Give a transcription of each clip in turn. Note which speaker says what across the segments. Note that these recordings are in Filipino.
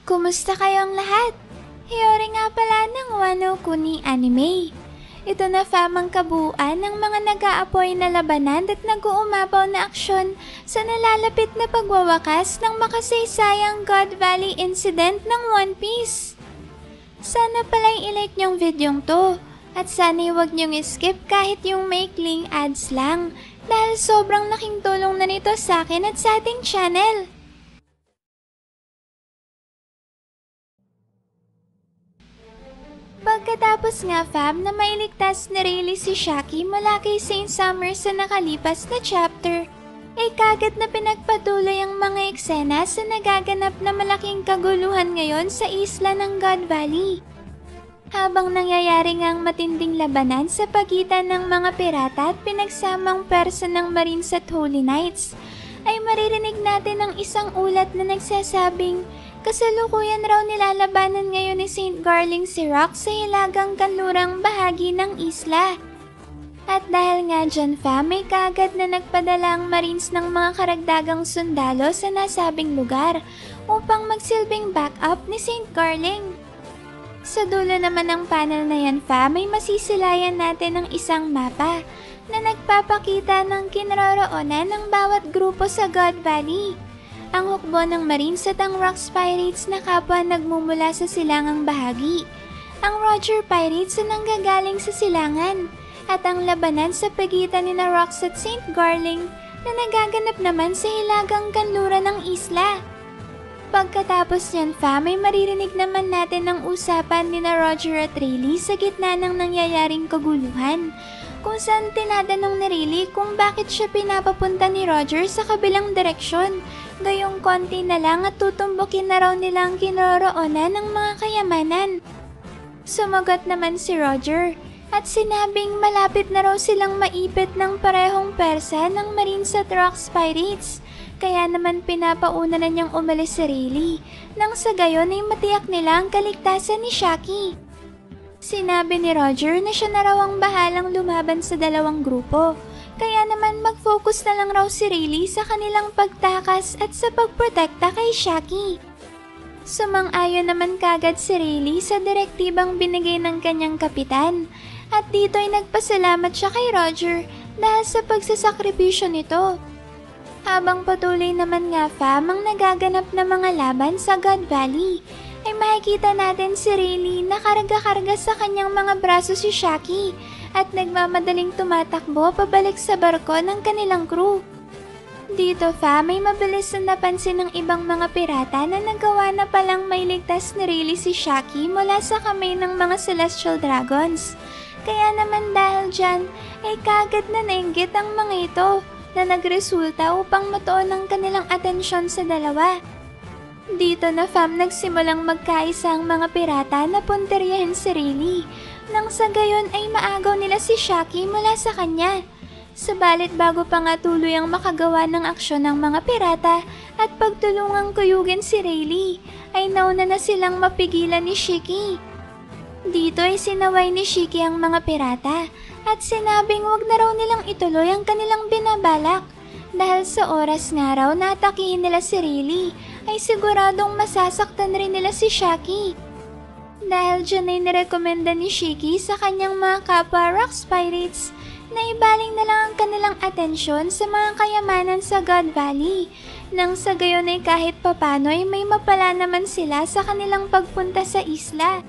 Speaker 1: Kumusta kayong lahat? Hiyori nga pala ng Wano Kuni Anime. Ito na fam ang kabuuan ng mga nag-aapoy na labanan at nag-uumapaw na aksyon sa nalalapit na pagwawakas ng makasaysayang God Valley incident ng One Piece. Sana pala'y ilike niyong videong to at sana'y huwag niyong skip kahit yung maikling ads lang dahil sobrang laking tulong na nito sa akin at sa ating channel. Pagkatapos nga fam na mailigtas ni Rayleigh si Shaki mula kay Saint Summer sa nakalipas na chapter, ay kagad na pinagpatuloy ang mga eksena sa nagaganap na malaking kaguluhan ngayon sa isla ng God Valley. Habang nangyayari ngang matinding labanan sa pagitan ng mga pirata at pinagsamang persa ng Marines at Holy Knights, ay maririnig natin ang isang ulat na nagsasabing kasalukuyan raw nilalabanan ngayon ni St. Garling si Rock sa hilagang kanlurang bahagi ng isla. At dahil nga dyan fam, may kaagad na nagpadala ang Marines ng mga karagdagang sundalo sa nasabing lugar upang magsilbing backup ni St. Garling. Sa dulo naman ng panel na yan fam, may masisilayan natin ng isang mapa na nagpapakita ng kinaroroonan ng bawat grupo sa God Valley. Ang hukbo ng Marines at ang Rocks Pirates na kapwa nagmumula sa silangang bahagi. Ang Roger Pirates na nanggagaling sa silangan. At ang labanan sa pagitan ni na Rocks at St. Garling na nagaganap naman sa hilagang kanluran ng isla. Pagkatapos niyan fam, ay maririnig naman natin ang usapan ni na Roger at Rayleigh sa gitna ng nangyayaring kaguluhan. Kung saan tinatanong ni Rayleigh kung bakit siya pinapapunta ni Roger sa kabilang direksyon. Gayong konti na lang at tutumbukin na raw nilang kinaroroonan ng mga kayamanan. Sumagot naman si Roger at sinabing malapit na raw silang maipit ng parehong persa ng Marines at Rocks Pirates. Kaya naman pinapauna na niyang umalis si Rayleigh nang sa gayon ay matiyak nila ang kaligtasan ni Shaki. Sinabi ni Roger na siya na raw ang bahalang lumaban sa dalawang grupo. Kaya naman mag-focus na lang raw si Rayleigh sa kanilang pagtakas at sa pagprotekta kay Shaki. Sumang-ayon naman kagad si Rayleigh sa direktibang binigay ng kanyang kapitan at dito ay nagpasalamat siya kay Roger dahil sa pagsasakripisyo nito. Habang patuloy naman nga fam ang nagaganap na mga laban sa God Valley, ay makikita natin si Rayleigh na karga-karga sa kanyang mga braso si Shaki at nagmamadaling tumatakbo pabalik sa barko ng kanilang crew. Dito fam ay mabilis na napansin ng ibang mga pirata na nagawa na palang mailigtas ni Rayleigh si Shaki mula sa kamay ng mga Celestial Dragons. Kaya naman dahil dyan ay kagad na nainggit ang mga ito na nagresulta upang matuon ang kanilang atensyon sa dalawa. Dito na fam nagsimulang magkaisa ang mga pirata na punteriyahin si Rayleigh. Nang sa gayon ay maagaw nila si Shaki mula sa kanya. Subalit bago pa nga tuloy ang makagawa ng aksyon ng mga pirata at pagtulungang kuyugin si Rayleigh, ay nauna na silang mapigilan ni Shiki. Dito ay sinaway ni Shiki ang mga pirata at sinabing wag na raw nilang ituloy ang kanilang binabalak. Dahil sa oras nga raw na atakihin nila si Rayleigh, ay siguradong masasaktan rin nila si Shaki. Dahil dyan ay nirekomenda ni Shiki sa kanyang mga kapwa Rocks Pirates na ibaling na lang ang kanilang atensyon sa mga kayamanan sa God Valley. Nang sa gayon ay kahit papano ay may mapala naman sila sa kanilang pagpunta sa isla.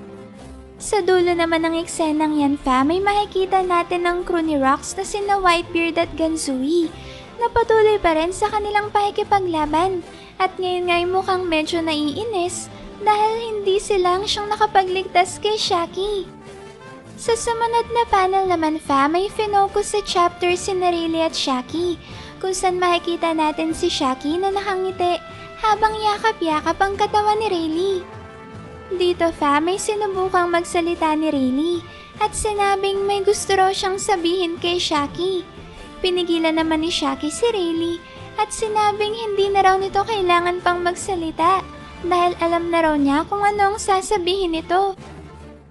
Speaker 1: Sa dulo naman ng eksenang yan fam ay makikita natin ang crew ni Rocks na sina Whitebeard at Gansui na patuloy pa rin sa kanilang pakikipaglaban at ngayon nga ay mukhang medyo naiinis dahil hindi sila siyang nakapagligtas kay Shaki. Sa sumunod na panel naman fam ay finocus sa chapter si Rayleigh at Shaki kung saan makikita natin si Shaki na nakangiti habang yakap-yakap ang katawan ni Rayleigh. Dito fam ay sinubukang magsalita ni Rayleigh at sinabing may gusto raw siyang sabihin kay Shaki. Pinigilan naman ni Shaki si Rayleigh at sinabing hindi na raw nito kailangan pang magsalita dahil alam na raw niya kung ano ang sasabihin nito.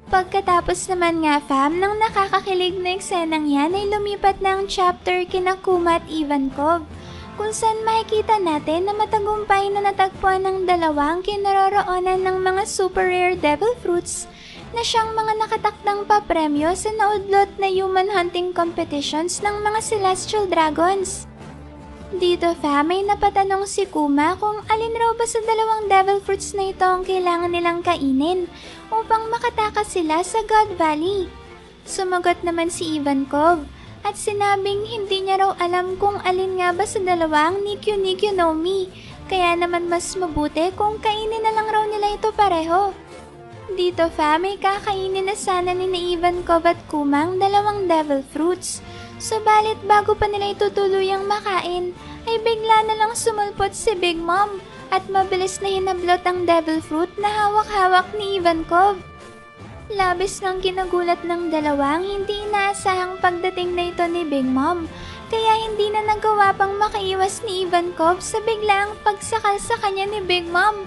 Speaker 1: Pagkatapos naman nga fam ng nakakakilig na eksenang yan ay lumipat na ang chapter kina Kuma at Ivankov kung saan makikita natin na matagumpay na natagpuan ng dalawang kinaroroonan ng mga super rare devil fruits na siyang mga nakatakdang papremyo sa naudlot na human hunting competitions ng mga celestial dragons. Dito may napatanong si Kuma kung alin raw ba sa dalawang devil fruits na ito ang kailangan nilang kainin upang makatakas sila sa God Valley. Sumagot naman si Ivankov at sinabing hindi niya raw alam kung alin nga ba sa dalawang Nikyu Nikyu no Mi, kaya naman mas mabuti kung kainin na lang raw nila ito pareho. Dito may kakainin na sana ni Ivankov at Kuma ang dalawang devil fruits. Subalit bago pa nila ito tuluyang makain, ay bigla na lang sumulpot si Big Mom at mabilis na hinablot ang devil fruit na hawak-hawak ni Ivankov. Labis ng kinagulat ng dalawang hindi inaasahang pagdating na ito ni Big Mom, kaya hindi na nagawa pang makaiwas ni Ivankov sa biglaang pagsakal sa kanya ni Big Mom.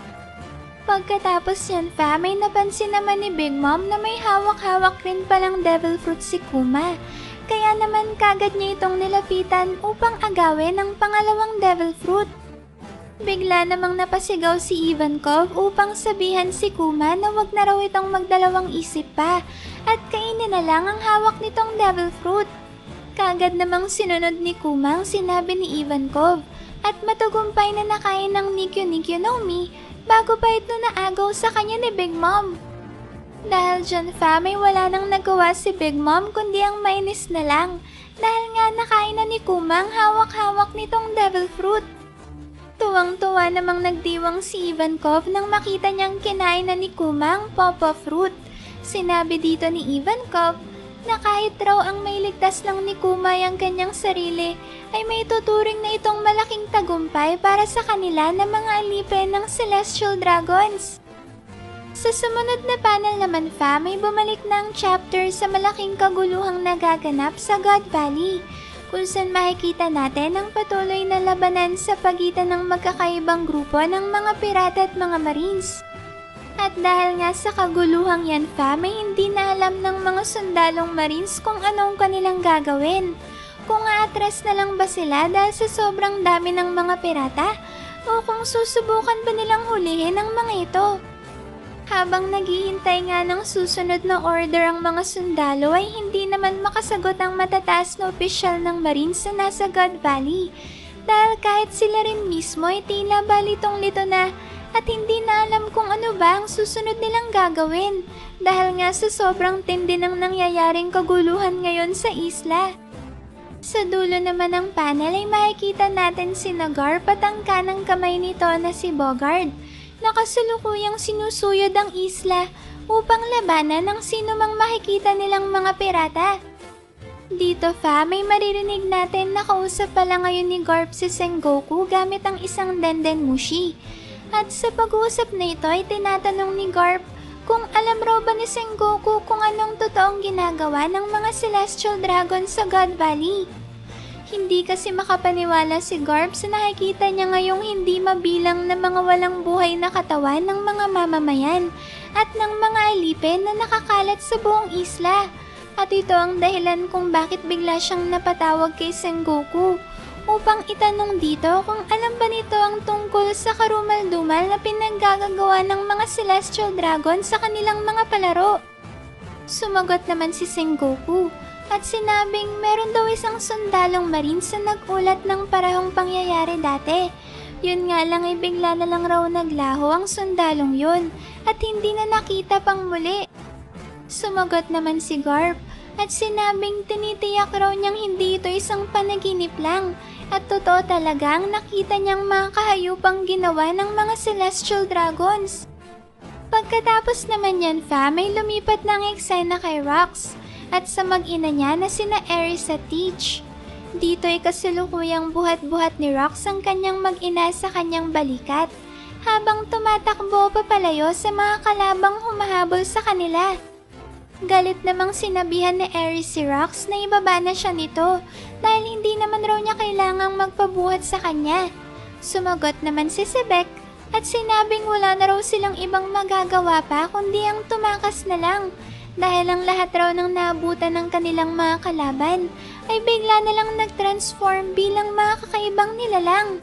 Speaker 1: Pagkatapos yan may napansin naman ni Big Mom na may hawak-hawak rin palang devil fruit si Kuma. Kaya naman kagad niya itong nilapitan upang agawin ang pangalawang devil fruit. Bigla namang napasigaw si Ivankov upang sabihan si Kuma na wag na raw itong magdalawang isip pa at kainin na lang ang hawak nitong devil fruit. Kagad namang sinunod ni Kuma ang sinabi ni Ivankov at matagumpay na nakain ng Nikyu Nikyu no Mi bago pa ito naagaw sa kanya ni Big Mom. Dahil dyan may wala nang nagawa si Big Mom kundi ang mainis na lang dahil nga nakain na ni Kuma ang hawak-hawak nitong devil fruit. Tuwang-tuwa namang nagdiwang si Ivankov nang makita niyang kinain na ni Kuma ang pawpaw fruit. Sinabi dito ni Ivankov na kahit raw ang may ligtas lang ni Kuma ang kanyang sarili ay may tuturing na itong malaking tagumpay para sa kanila na mga alipin ng Celestial Dragons. Sa sumunod na panel naman may bumalik na ang chapter sa malaking kaguluhang nagaganap sa God Valley, kung saan makikita natin ang patuloy na labanan sa pagitan ng magkakaibang grupo ng mga pirata at mga marines. At dahil nga sa kaguluhang yan may hindi na alam ng mga sundalong marines kung anong kanilang gagawin. Kung aatras na lang ba sila dahil sa sobrang dami ng mga pirata o kung susubukan ba nilang hulihin ang mga ito. Habang naghihintay nga ng susunod na order ang mga sundalo ay hindi naman makasagot ang matataas na opisyal ng Marines na nasa God Valley. Dahil kahit sila rin mismo ay tila balitong-lito na at hindi na alam kung ano ba ang susunod nilang gagawin. Dahil nga sa sobrang tindi ng nangyayaring kaguluhan ngayon sa isla. Sa dulo naman ng panel ay makikita natin si Nagar at ang kanang kamay nito na si Bogard. Nakasalukuyang sinusuyod ang isla upang labanan ng sino mang makikita nilang mga pirata. Dito may maririnig natin na kausap pala ngayon ni Garp si Sengoku gamit ang isang Dendenmushi. At sa pag-uusap na ito ay tinatanong ni Garp kung alam raw ba ni Sengoku kung anong totoong ginagawa ng mga Celestial Dragons sa God Valley. Hindi kasi makapaniwala si Garp sa nakikita niya ngayong hindi mabilang na mga walang buhay na katawan ng mga mamamayan at ng mga alipin na nakakalat sa buong isla. At ito ang dahilan kung bakit bigla siyang napatawag kay Sengoku upang itanong dito kung alam ba nito ang tungkol sa karumal-dumal na pinaggagawa ng mga Celestial Dragon sa kanilang mga palaro. Sumagot naman si Sengoku at sinabing meron daw isang sundalong marines na nagulat ng parehong pangyayari dati. Yun nga lang ay bigla na lang raw naglaho ang sundalong yun at hindi na nakita pang muli. Sumagot naman si Garp at sinabing tinitiyak raw niyang hindi ito isang panaginip lang at totoo talaga ang nakita niyang mga kahayupang ginawa ng mga Celestial Dragons. Pagkatapos naman yan may lumipat ng eksena kay Rox at sa mag-ina niya na sina Aris at Teach. Dito ay kasalukuyang buhat-buhat ni Rox ang kanyang mag-ina sa kanyang balikat habang tumatakbo papalayo sa mga kalabang humahabol sa kanila. Galit namang sinabihan ni Aris si Rox na ibaba na siya nito dahil hindi naman raw niya kailangang magpabuhat sa kanya. Sumagot naman si Sebek at sinabing wala na raw silang ibang magagawa pa kundi ang tumakas na lang dahil ang lahat raw ng naabutan ng kanilang mga kalaban ay bigla na lang nag-transform bilang mga kakaibang nilalang.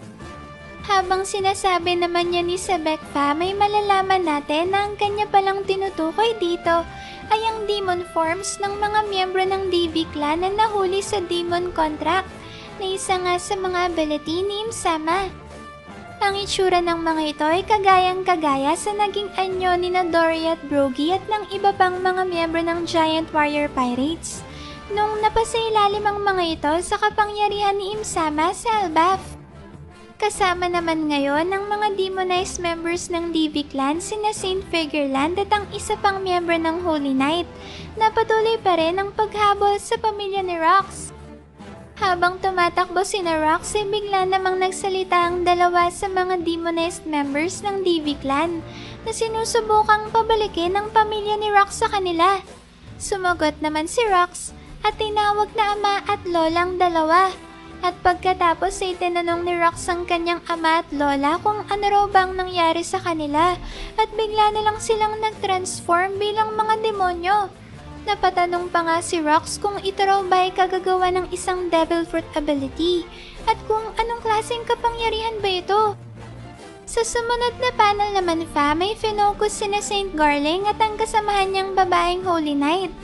Speaker 1: Habang sinasabi naman niya ni Sebekpa, may malalaman natin na ang kanya palang tinutukoy dito ay ang demon forms ng mga miyembro ng DV Clan na nahuli sa demon contract na isa nga sa mga ability ni Im-sama. Ang itsura ng mga ito ay kagayang-kagaya sa naging anyo ni na Dory at Brogy at ng iba pang mga miyembro ng Giant Warrior Pirates nung napasailalim ang mga ito sa kapangyarihan ni Im-sama sa Elbaf. Kasama naman ngayon ang mga demonized members ng DV Clan sina Saint Figureland at ang isa pang miyembro ng Holy Knight na patuloy pa rin ang paghabol sa pamilya ni Rox. Habang tumatakbo sina Rox ay bigla namang nagsalita ang dalawa sa mga demonized members ng DV Clan na sinusubukang pabalikin ang pamilya ni Rox sa kanila. Sumagot naman si Rox at tinawag na ama at lola ang dalawa. At pagkatapos ay tinanong ni Rox ang kanyang ama at lola kung ano raw bang nangyari sa kanila at bigla na lang silang nag-transform bilang mga demonyo. Napatanong pa nga si Rox kung ito raw ba ay kagagawa ng isang Devil Fruit ability at kung anong klaseng kapangyarihan ba ito. Sa sumunod na panel naman may finokus sina Saint Garling at ang kasamahan niyang babaeng Holy Knight.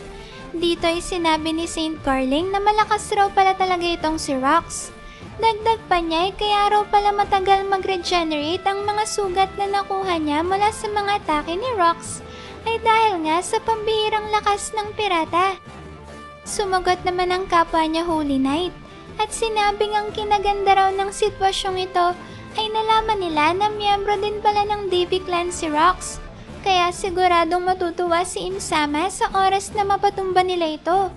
Speaker 1: Dito ay sinabi ni Saint Garling na malakas raw pala talaga itong si Rox. Dagdag pa niya ay kaya raw pala matagal mag-regenerate ang mga sugat na nakuha niya mula sa mga atake ni Rox ay dahil nga sa pambihirang lakas ng pirata. Sumagot naman ang kapwa niya Holy Knight at sinabing ang kinaganda raw ng sitwasyong ito ay nalaman nila na miyembro din pala ng DV Clan si Rox. Kaya siguradong matutuwa si Im-sama sa oras na mapatumba nila ito.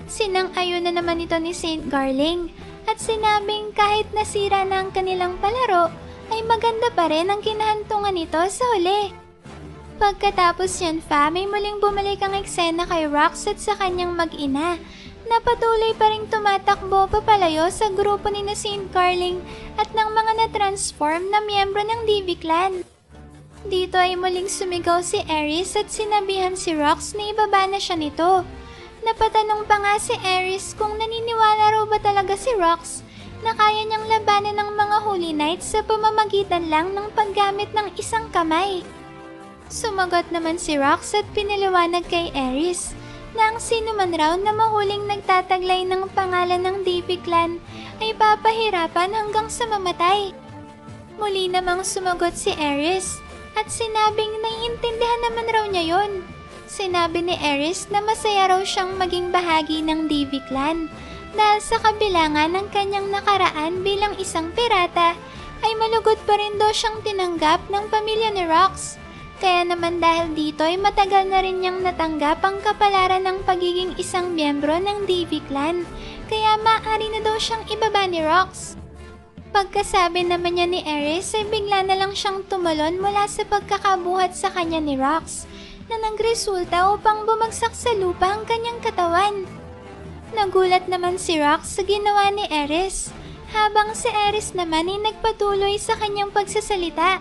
Speaker 1: Sinang-ayon na naman ito ni Saint Garling at sinabing kahit nasira na ang kanilang palaro ay maganda pa rin ang kinahantungan nito sa huli. Pagkatapos yan may muling bumalik ang eksena kay Rox at sa kanyang mag-ina na patuloy pa rin tumatakbo papalayo sa grupo ni na Saint Garling at ng mga na-transform na miyembro ng DV Clan. Dito ay muling sumigaw si Aeris at sinabihan si Rox na ibaba na siya nito. Napatanong pa nga si Aeris kung naniniwala raw ba talaga si Rox na kaya niyang labanan ng mga Holy Knights sa pamamagitan lang ng paggamit ng isang kamay. Sumagot naman si Rox at pinaliwanag kay Aeris na ang sino man raw na mahuling nagtataglay ng pangalan ng DV Clan ay papahirapan hanggang sa mamatay. Muli namang sumagot si Aeris at sinabing naiintindihan naman raw niya yon. Sinabi ni Aeris na masaya raw siyang maging bahagi ng DV Clan dahil sa kabilangan ng kanyang nakaraan bilang isang pirata ay malugod pa rin daw siyang tinanggap ng pamilya ni Rox. Kaya naman dahil dito ay matagal na rin niyang natanggap ang kapalaran ng pagiging isang miyembro ng DV Clan kaya maaari na daw siyang ibaba ni Rox. Pagkasabi naman niya ni Aeris ay bigla na lang siyang tumalon mula sa pagkakabuhat sa kanya ni Rox na nagresulta upang bumagsak sa lupa ang kanyang katawan. Nagulat naman si Rox sa ginawa ni Aeris habang si Aeris naman ay nagpatuloy sa kanyang pagsasalita.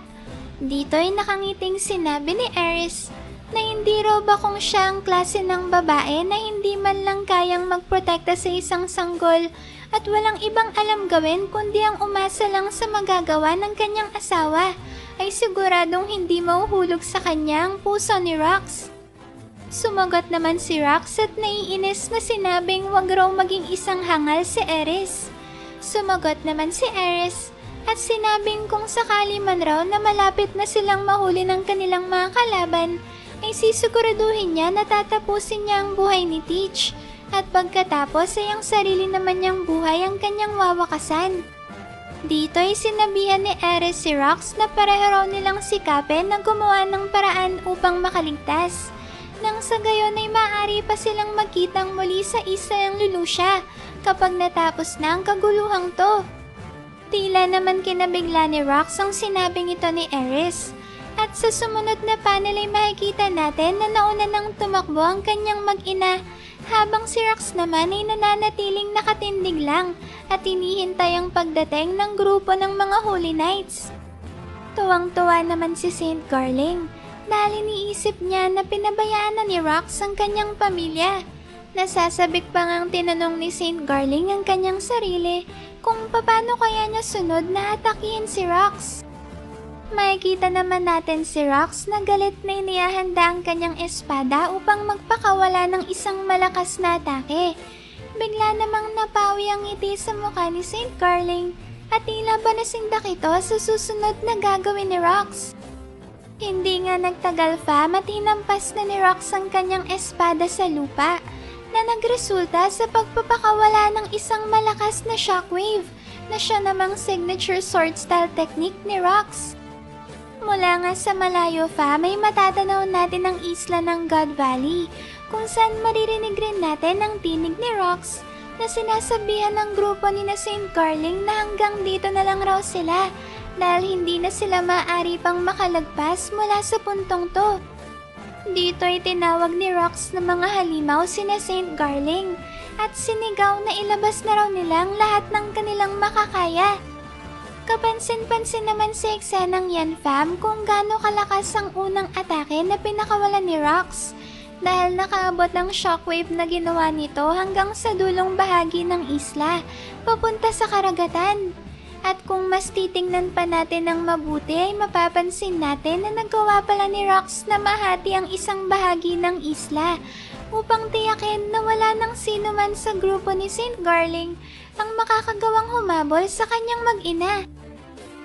Speaker 1: Dito ay nakangiting sinabi ni Aeris na hindi raw ba kung siya ang klase ng babae na hindi man lang kayang magprotekta sa isang sanggol at walang ibang alam gawin kundi ang umasa lang sa magagawa ng kanyang asawa, ay siguradong hindi mauhulog sa kanya ang puso ni Rox. Sumagot naman si Rox at naiinis na sinabing wag raw maging isang hangal si Aeris. Sumagot naman si Aeris at sinabing kung sakali man raw na malapit na silang mahuli ng kanilang mga kalaban, ay sisiguraduhin niya na tatapusin niya ang buhay ni Teach. At pagkatapos ay ang sarili naman niyang buhay ang kanyang wawakasan. Dito ay sinabihan ni Aeris si Rox na pareho raw nilang sikapin na gumawa ng paraan upang makaligtas. Nang sa gayon ay maaari pa silang magkitang muli sa isla ng Lelouch kapag natapos na ang kaguluhang to. Tila naman kinabigla ni Rox ang sinabing ito ni Aeris. At sa sumunod na panel ay makikita natin na nauna nang tumakbo ang kanyang mag-ina habang si Rox naman ay nananatiling nakatindig lang at hinihintay ang pagdating ng grupo ng mga Holy Knights. Tuwang-tuwa naman si Saint Garling dahil iniisip niya na pinabayaan na ni Rox ang kanyang pamilya. Nasasabik pa ngang tinanong ni Saint Garling ang kanyang sarili kung paano kaya niya sunod na atakihin si Rox. Makikita naman natin si Rox na galit na inihahanda ang kanyang espada upang magpakawala ng isang malakas na atake. Bigla namang napawi ang ngiti sa mukha ni Saint Garling at tila ba nasindak ito sa susunod na gagawin ni Rox. Hindi nga nagtagal fam at hinampas na ni Rox ang kanyang espada sa lupa na nagresulta sa pagpapakawala ng isang malakas na shockwave na siya namang signature sword style technique ni Rox. Mula nga sa malayo fam ay matatanaw natin ang isla ng God Valley kung saan maririnig rin natin ang tinig ni Rox na sinasabihan ng grupo ni na Saint Garling na hanggang dito na lang raw sila dahil hindi na sila maaari pang makalagpas mula sa puntong to. Dito ay tinawag ni Rox na mga halimaw sina Saint Garling at sinigaw na ilabas na raw nilang lahat ng kanilang makakaya. Kapansin-pansin naman sa eksenang yan fam kung gaano kalakas ang unang atake na pinakawalan ni Rox dahil nakaabot ang shockwave na ginawa nito hanggang sa dulong bahagi ng isla, papunta sa karagatan. At kung mas titingnan pa natin ng mabuti ay mapapansin natin na nagawa pala ni Rox na mahati ang isang bahagi ng isla upang tiyakin na wala nang sino man sa grupo ni Saint Garling ang makakagawang humabol sa kanyang mag-ina.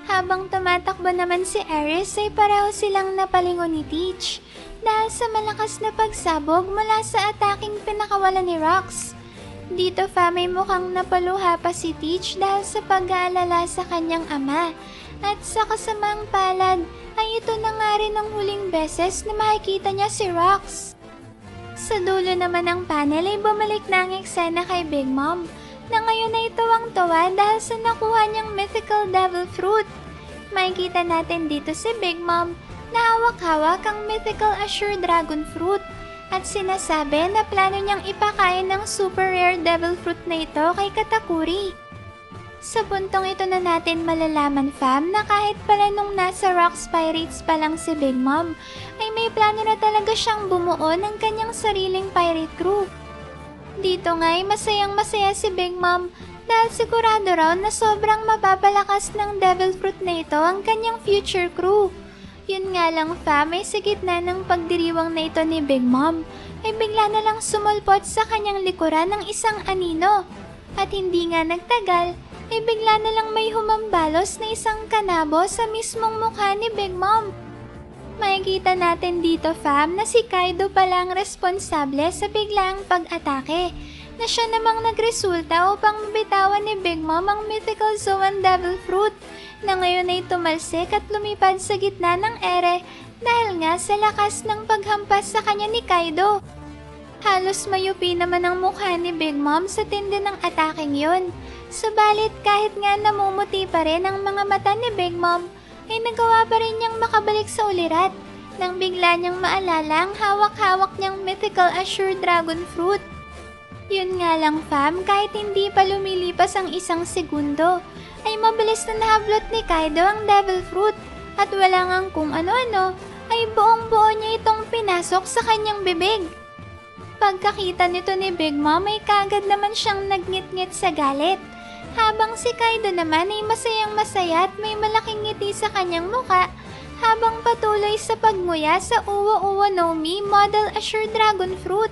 Speaker 1: Habang tumatakbo naman si Aerys ay pareho silang napalingon ni Teach dahil sa malakas na pagsabog mula sa ataking pinakawalan ni Rox. Dito fam ay mukhang napaluha pa si Teach dahil sa pag-aalala sa kanyang ama at sa kasamang palad ay ito na nga rin ang huling beses na makikita niya si Rox. Sa dulo naman ng panel ay bumalik na ang eksena kay Big Mom na ngayon ay tuwang-tuwa dahil sa nakuha niyang mythical devil fruit. Makikita natin dito si Big Mom na hawak-hawak ang mythical Azure Dragon Fruit at sinasabi na plano niyang ipakain ng super rare devil fruit na ito kay Katakuri. Sa puntong ito na natin malalaman fam na kahit pala nung nasa Rox Pirates pa lang si Big Mom ay may plano na talaga siyang bumuo ng kanyang sariling pirate crew. Dito nga ay masayang masaya si Big Mom dahil sigurado raw na sobrang mapapalakas ng devil fruit na ito ang kanyang future crew. Yun nga lang fam ay sa gitna ng pagdiriwang na ito ni Big Mom ay bigla na lang sumulpot sa kanyang likuran ng isang anino. At hindi nga nagtagal ay bigla na lang may humambalos na isang kanabo sa mismong mukha ni Big Mom. Makikita natin dito fam na si Kaido pala ang responsable sa biglaang pag-atake na siya namang nagresulta upang mabitawan ni Big Mom ang mythical Zoan Devil Fruit na ngayon ay tumalsik at lumipad sa gitna ng ere dahil nga sa lakas ng paghampas sa kanya ni Kaido. Halos mayupi naman ang mukha ni Big Mom sa tindi ng ataking yun. Subalit kahit nga namumuti pa rin ang mga mata ni Big Mom, ay nagawa pa rin niyang makabalik sa ulirat nang bigla niyang maalala ang hawak-hawak niyang mythical Azure Dragon Fruit. Yun nga lang fam, kahit hindi pa lumilipas ang isang segundo, ay mabilis na nahablot ni Kaido ang Devil Fruit at wala ngang kung ano-ano, ay buong-buo niya itong pinasok sa kanyang bibig. Pagkakita nito ni Big Mom ay kagad naman siyang nagngit-ngit sa galit, habang si Kaido naman ay masayang masaya at may malaking ngiti sa kanyang muka habang patuloy sa pagmuya sa Uwa Uwa no Mi Model Azure Dragon Fruit.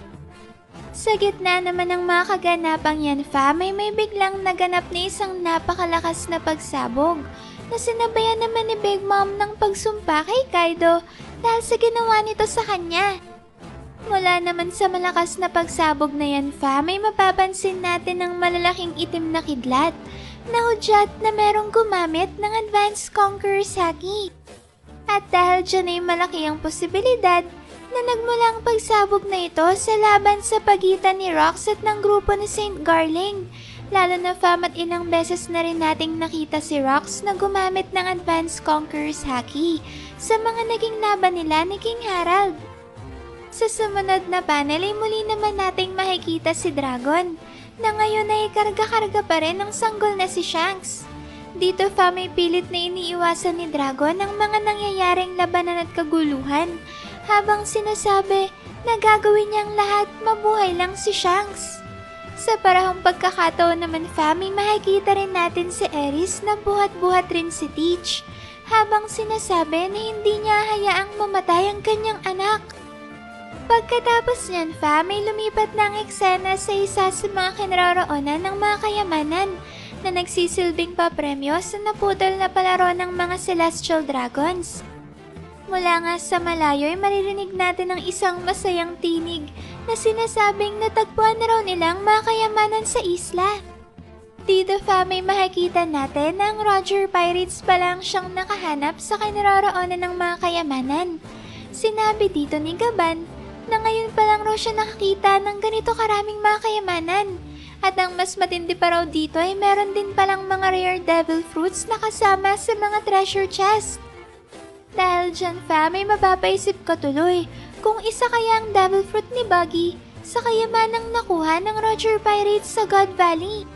Speaker 1: Sa gitna naman ng mga kaganapang yan fam ay may biglang naganap na isang napakalakas na pagsabog na sinabayan naman ni Big Mom ng pagsumpa kay Kaido dahil sa ginawa nito sa kanya. Mula naman sa malakas na pagsabog na yan fam ay mapapansin natin ang malalaking itim na kidlat na hudyat na merong gumamit ng Advanced Conqueror's Haki. At dahil dyan ay malaki ang posibilidad na nagmula ang pagsabog na ito sa laban sa pagitan ni Rox at ng grupo ni Saint Garling. Lalo na fam at ilang beses na rin nating nakita si Rox na gumamit ng Advanced Conqueror's Haki sa mga naging laban nila ni King Harald. Sa sumunod na panel ay muli naman nating makikita si Dragon na ngayon ay karga-karga pa rin ng sanggol na si Shanks. Dito may pilit na iniiwasan ni Dragon ang mga nangyayaring labanan at kaguluhan habang sinasabi na gagawin niyang lahat mabuhay lang si Shanks. Sa parahong pagkakataon naman may makikita rin natin si Aerys na buhat-buhat rin si Teach habang sinasabi na hindi niya hayaang mamatay ang kanyang anak. Pagkatapos niyan may lumipat na ang eksena sa isa sa mga kinaroroonan ng mga kayamanan na nagsisilbing papremyo sa naputol na palaro ng mga Celestial Dragons. Mula nga sa malayo ay maririnig natin ang isang masayang tinig na sinasabing natagpuan na raw nilang mga kayamanan sa isla. Dito may makikita natin na ang Roger Pirates pa lang siyang nakahanap sa kinaroroonan ng mga kayamanan. Sinabi dito ni Gaban na ngayon pa lang raw siya nakakita ng ganito karaming mga kayamanan. At ang mas matindi pa raw dito ay meron din palang mga rare devil fruits na kasama sa mga treasure chest. Dahil dyan may mapapaisip ka tuloy kung isa kaya ang devil fruit ni Buggy sa kayamanang nakuha ng Roger Pirates sa God Valley.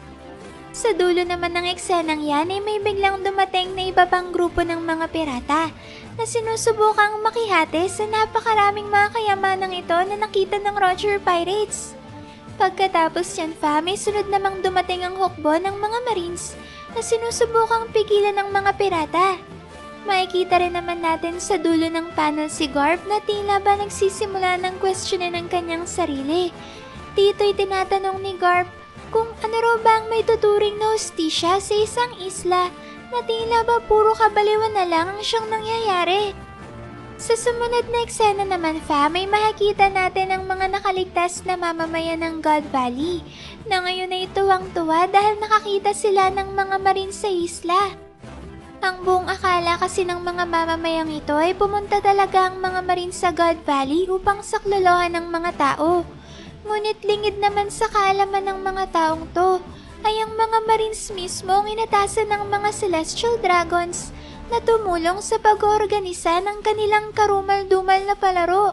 Speaker 1: Sa dulo naman ng eksenang yan ay may biglang dumating na iba pang grupo ng mga pirata na sinusubukang makihati sa napakaraming mga kayamanang ito na nakita ng Roger Pirates. Pagkatapos yan may sunod namang dumating ang hukbo ng mga Marines na sinusubukang pigilan ng mga pirata. Makikita rin naman natin sa dulo ng panel si Garp na tila ba nagsisimula ng questionin ng kanyang sarili. Dito'y tinatanong ni Garp kung ano raw ba ang may tuturing na hustisya sa isang isla na tila ba puro kabaliwan na lang ang siyang nangyayari. Sa sumunod na eksena naman may makikita natin ang mga nakaligtas na mamamayan ng God Valley na ngayon ay tuwang-tuwa dahil nakakita sila ng mga Marines sa isla. Ang buong akala kasi ng mga mamamayang ito ay pumunta talaga ang mga Marines sa God Valley upang saklolohan ng mga tao. Ngunit lingid naman sa kaalaman ng mga taong to ay ang mga Marines mismo ang inatasan ng mga Celestial Dragons na tumulong sa pag-oorganisa ng kanilang karumal-dumal na palaro.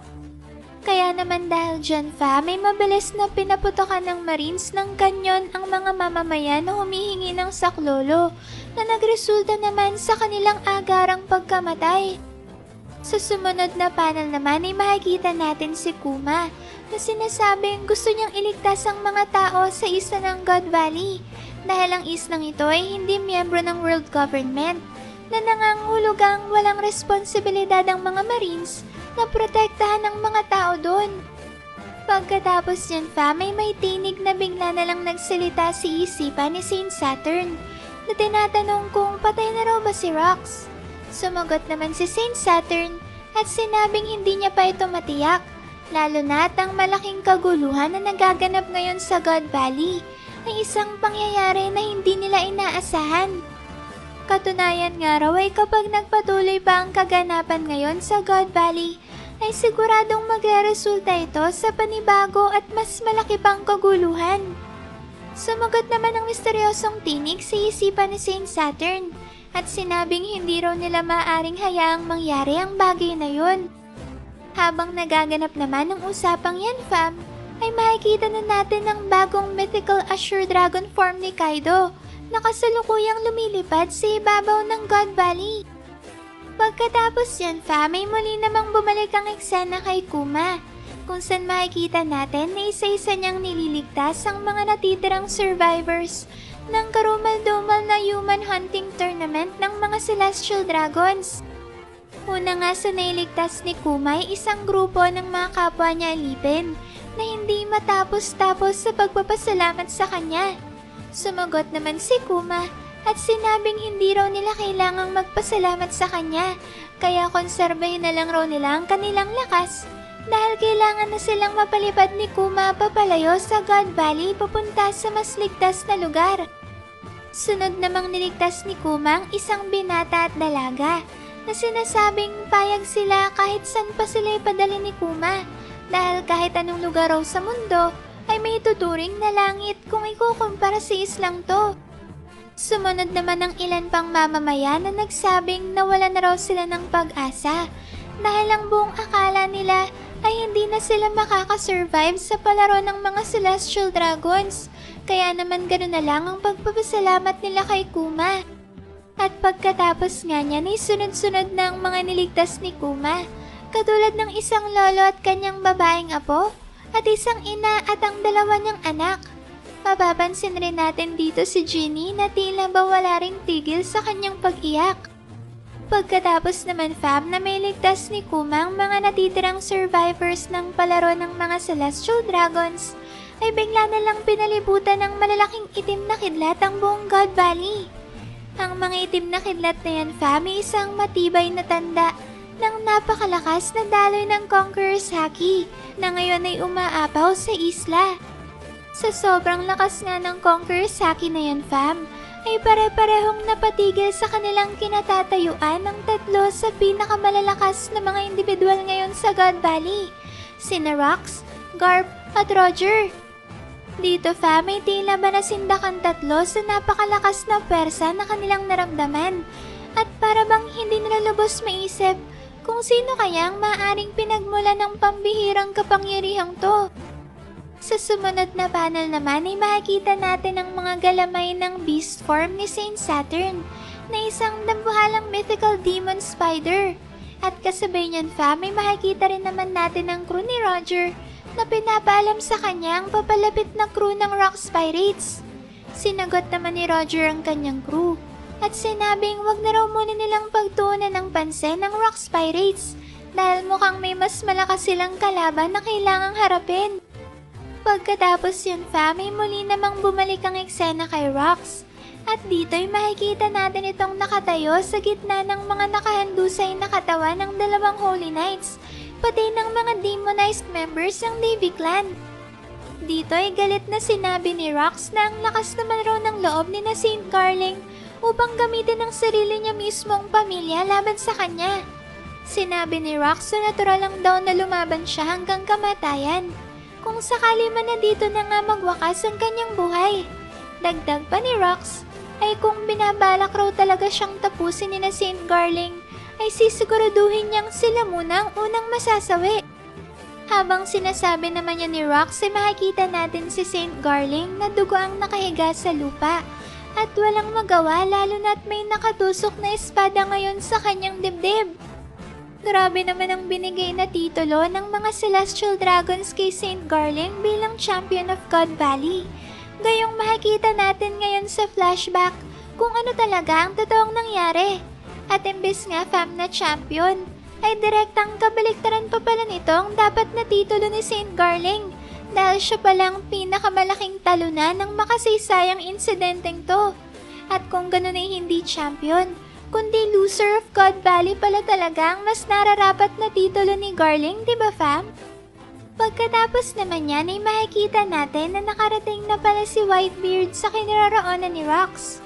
Speaker 1: Kaya naman dahil dyan may mabilis na pinaputokan ng Marines ng kanyon ang mga mamamayan na humihingi ng saklolo na nagresulta naman sa kanilang agarang pagkamatay. Sa sumunod na panel naman ay makikita natin si Kuma na sinasabing gusto niyang iligtas ang mga tao sa isla ng God Valley dahil ang islang ito ay hindi miyembro ng world government na nangangahulugang walang responsibilidad ang mga Marines na protektahan ang mga tao doon. Pagkatapos yan may tinig na bigla na lang nagsalita si isipan ni Saint Saturn na tinatanong kung patay na raw ba si Rox. Sumagot naman si Saint Saturn at sinabing hindi niya pa ito matiyak, lalo na at ang malaking kaguluhan na nagaganap ngayon sa God Valley ay isang pangyayari na hindi nila inaasahan. Katunayan nga raw ay kapag nagpatuloy pa ang kaganapan ngayon sa God Valley, ay siguradong magre-resulta ito sa panibago at mas malaki pang kaguluhan. Sumagot naman ang misteryosong tinig sa isipan ni Saint Saturn at sinabing hindi raw nila maaaring hayaang mangyari ang bagay na yun. Habang nagaganap naman ang usapang yan ay makikita na natin ang bagong mythical Azure Dragon form ni Kaido na kasalukuyang lumilipad sa ibabaw ng God Valley. Pagkatapos yan may muli namang bumalik ang eksena kay Kuma, kung saan makikita natin na isa-isa niyang nililigtas ang mga natitirang survivors ng karumal-dumal na human hunting tournament ng mga Celestial Dragons. Una nga sa nailigtas ni Kuma ay isang grupo ng mga kapwa niya alipin na hindi matapos-tapos sa pagpapasalamat sa kanya. Sumagot naman si Kuma at sinabing hindi raw nila kailangang magpasalamat sa kanya, kaya konserbahin na lang raw nila ang kanilang lakas dahil kailangan na silang mapalipad ni Kuma papalayo sa God Valley papunta sa mas ligtas na lugar. Sunod namang niligtas ni Kuma ang isang binata at dalaga na sinasabing payag sila kahit saan pa sila ipadali ni Kuma dahil kahit anong lugar raw sa mundo ay may tuturing na langit kung ikukumpara sa islang to. Sumunod naman ang ilan pang mamamayan na nagsabing nawala na raw sila ng pag-asa dahil ang buong akala nila ay hindi na sila makakasurvive sa palaro ng mga Celestial Dragons, kaya naman ganoon na lang ang pagpapasalamat nila kay Kuma. At pagkatapos nga niyan ay sunod-sunod ng mga niligtas ni Kuma, katulad ng isang lolo at kanyang babaeng apo, at isang ina at ang dalawa niyang anak. Mapapansin rin natin dito si Ginny na tila ba wala ring tigil sa kanyang pag-iyak. Pagkatapos naman fam na may ligtas ni Kuma ang mga natitirang survivors ng palaro ng mga Celestial Dragons, ay bigla na lang pinalibutan ng malalaking itim na kidlat ang buong God Valley. Ang mga itim na kidlat na yan fam ay isang matibay na tanda ng napakalakas na daloy ng Conqueror's Haki na ngayon ay umaapaw sa isla. Sa sobrang lakas nga ng Conqueror's Haki na yan fam, ay pare-parehong napatigil sa kanilang kinatatayuan ng tatlo sa pinakamalalakas na mga individual ngayon sa God Valley, sina Rox, Garp at Roger. Dito fam ay tila ba nasindak ang tatlo sa napakalakas na pwersa na kanilang naramdaman at para bang hindi nila lubos maisip kung sino kaya ang maaaring pinagmula ng pambihirang kapangyarihang to. Sa sumunod na panel naman ay makikita natin ang mga galamay ng beast form ni Saint Saturn na isang dambuhalang mythical demon spider. At kasabay niyan fam ay makikita rin naman natin ang crew ni Roger na pinapaalam sa kanya ang papalapit na crew ng Rox Pirates. Sinagot naman ni Roger ang kanyang crew at sinabing wag na raw muna nilang pagtuunan ng pansin ng Rox Pirates dahil mukhang may mas malakas silang kalaban na kailangang harapin. Pagkatapos yun fam ay muli namang bumalik ang eksena kay Rox at dito ay makikita natin itong nakatayo sa gitna ng mga nakahandusay na katawan ng dalawang Holy Knights pati ng mga demonized members ng Navy Clan. Dito ay galit na sinabi ni Rox na ang lakas naman raw ng loob ni na Saint Garling upang gamitin ang sarili niya mismong pamilya laban sa kanya. Sinabi ni Rox na natural lang daw na lumaban siya hanggang kamatayan kung sakali man na dito na nga magwakas ang kanyang buhay. Dagdag pa ni Rox ay kung binabalak raw talaga siyang tapusin ni na Saint Garling ay sisiguraduhin niyang sila muna ang unang masasawi. Habang sinasabi naman niya ni Rox ay makikita natin si Saint Garling na dugo ang nakahiga sa lupa at walang magawa lalo na't may nakatusok na espada ngayon sa kanyang dibdib. Grabe naman ang binigay na titulo ng mga Celestial Dragons kay Saint Garling bilang Champion of God Valley. Gayong makikita natin ngayon sa flashback kung ano talaga ang totoong nangyari. At imbes nga fam na champion, ay direktang kabaliktaran pa pala nito ang dapat na titulo ni Saint Garling dahil siya palang pinakamalaking talunan ng makasaysayang insidenteng to. At kung ganun ay hindi champion, kundi loser of God Valley pala talaga ang mas nararapat na titulo ni Garling, di ba fam? Pagkatapos naman yan ay makikita natin na nakarating na pala si Whitebeard sa kinaroroonan ni Rox.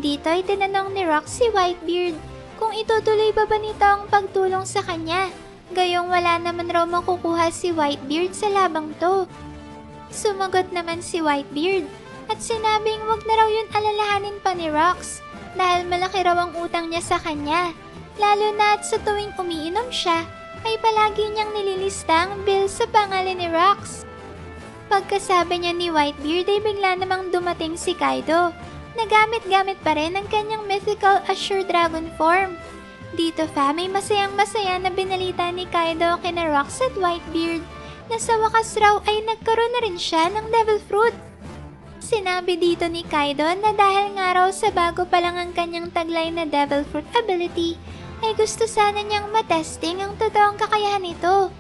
Speaker 1: Dito ay tinanong ni Rox si Whitebeard kung itutuloy ba nito ang pagtulong sa kanya, gayong wala naman raw makukuha si Whitebeard sa labang to. Sumagot naman si Whitebeard at sinabing wag na raw yun alalahanin pa ni Rox dahil malaki raw ang utang niya sa kanya, lalo na at sa tuwing umiinom siya ay palagi niyang nililista ang bill sa pangalan ni Rox. Pagkasabi niya ni Whitebeard ay bigla namang dumating si Kaido. Nagamit-gamit pa rin ang kanyang mythical Azure Dragon form. Dito fam ay masayang-masaya na binalita ni Kaido kina Rox at Whitebeard na sa wakas raw ay nagkaroon na rin siya ng Devil Fruit. Sinabi dito ni Kaido na dahil nga raw sa bago pa lang ang kanyang taglay na Devil Fruit ability, ay gusto sana niyang matesting ang totoong kakayahan nito.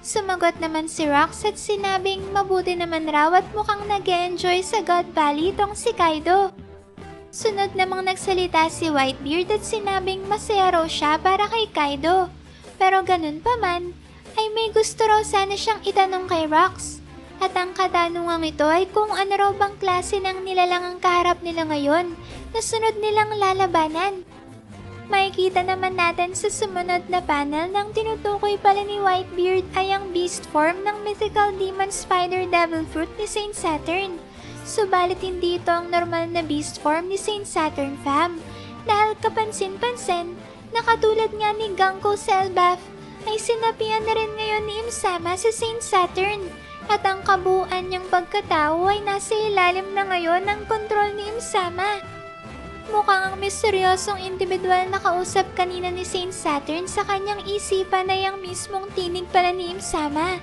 Speaker 1: Sumagot naman si Rox at sinabing mabuti naman raw at mukhang nag-e-enjoy sa God Valley itong si Kaido. Sunod namang nagsalita si Whitebeard at sinabing masaya raw siya para kay Kaido. Pero ganun pa man, ay may gusto raw sana siyang itanong kay Rox. At ang katanungang ito ay kung ano raw bang klase ng nilalang ang kaharap nila ngayon na sunod nilang lalabanan. Makikita naman natin sa sumunod na panel ng tinutukoy pala ni Whitebeard ay ang beast form ng mythical demon spider devil fruit ni Saint Saturn. Subalit hindi ito ang normal na beast form ni Saint Saturn fam dahil kapansin-pansin na katulad nga ni Ganko Selbaf ay sinapian na rin ngayon ni Imsama si Saint Saturn at ang kabuuan niyang pagkatao ay nasa ilalim na ngayon ng kontrol ni Imsama. Mukhang ang misteryosong individual na kausap kanina ni Saint Saturn sa kanyang isipan ay ang mismong tinig pala ni Im-sama.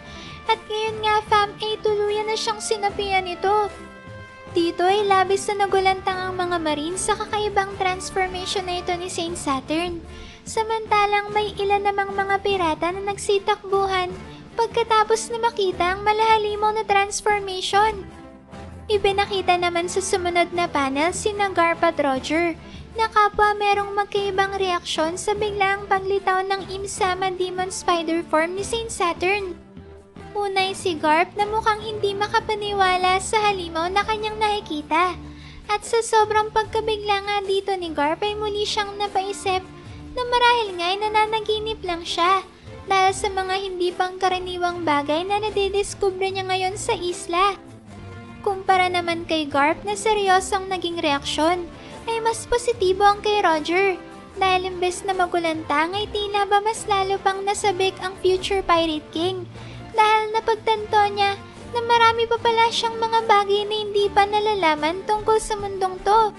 Speaker 1: At ngayon nga fam ay tuluyan na siyang sinapian nito. Dito ay labis na nagulantang ang mga marine sa kakaibang transformation na ito ni Saint Saturn. Samantalang may ilan namang mga pirata na nagsitakbuhan pagkatapos na makita ang malahalimaw na transformation. Ipinakita naman sa sumunod na panel sina Garp at Roger na kapwa merong magkaibang reaksyon sa biglang paglitaw ng Im-sama Demon Spider form ni Saint Saturn. Unay si Garp na mukhang hindi makapaniwala sa halimaw na kanyang nakikita. At sa sobrang pagkabigla nga dito ni Garp ay muli siyang napaisip na marahil nga'y nananaginip lang siya dahil sa mga hindi pangkaraniwang bagay na nadidiskubre niya ngayon sa isla. Kumpara naman kay Garp na seryosong naging reaksyon, ay mas positibo ang kay Roger dahil imbes na magulantang ay tila ba mas lalo pang nasabik ang future Pirate King dahil napagtanto niya na marami pa pala siyang mga bagay na hindi pa nalalaman tungkol sa mundong to.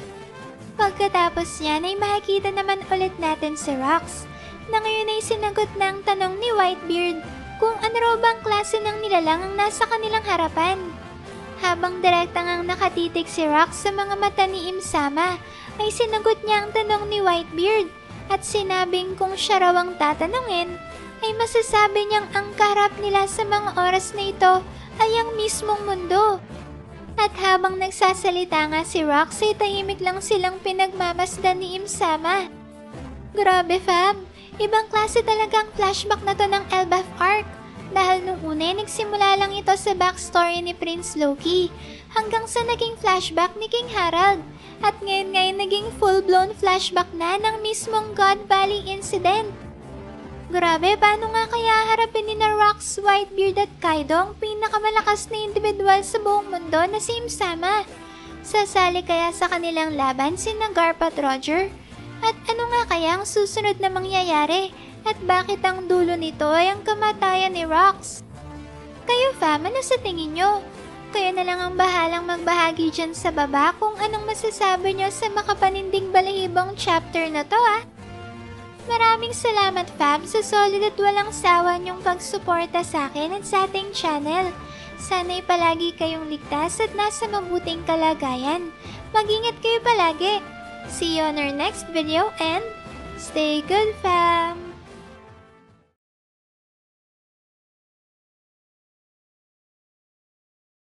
Speaker 1: Pagkatapos niyan ay makikita naman ulit natin si Rox na ngayon ay sinagot na ang tanong ni Whitebeard kung ano raw bang klase ng nilalang ang nasa kanilang harapan. Habang direktang ang nakatitig si Rox sa mga mata ni Im-sama, ay sinagot niya ang tanong ni Whitebeard at sinabing kung siya raw ang tatanungin, ay masasabi niyang ang kaharap nila sa mga oras na ito ay ang mismong mundo. At habang nagsasalita nga si Rox, ay tahimik lang silang pinagmamasdan ni Im-sama. Grabe fam, ibang klase talagang flashback na to ng Elbaf Arc. Dahil nung una nagsimula lang ito sa backstory ni Prince Loki hanggang sa naging flashback ni King Harald at ngayon naging full-blown flashback na ng mismong God Valley incident. Grabe, paano nga kaya harapin ni na Rox, Whitebeard at Kaido ang pinakamalakas na individual sa buong mundo na si Im-sama? Sasali kaya sa kanilang laban sina Garp at Roger? At ano nga kaya ang susunod na mangyayari? At bakit ang dulo nito ay ang kamatayan ni Rox? Kayo fam, ano sa tingin nyo? Kayo na lang ang bahalang magbahagi dyan sa baba kung anong masasabi nyo sa makapaninding balahibong chapter na to Maraming salamat fam sa solid at walang sawa niyong pagsuporta sa akin at sa ating channel. Sana'y palagi kayong ligtas at nasa mabuting kalagayan. Mag-ingat kayo palagi. See you on our next video and stay good fam!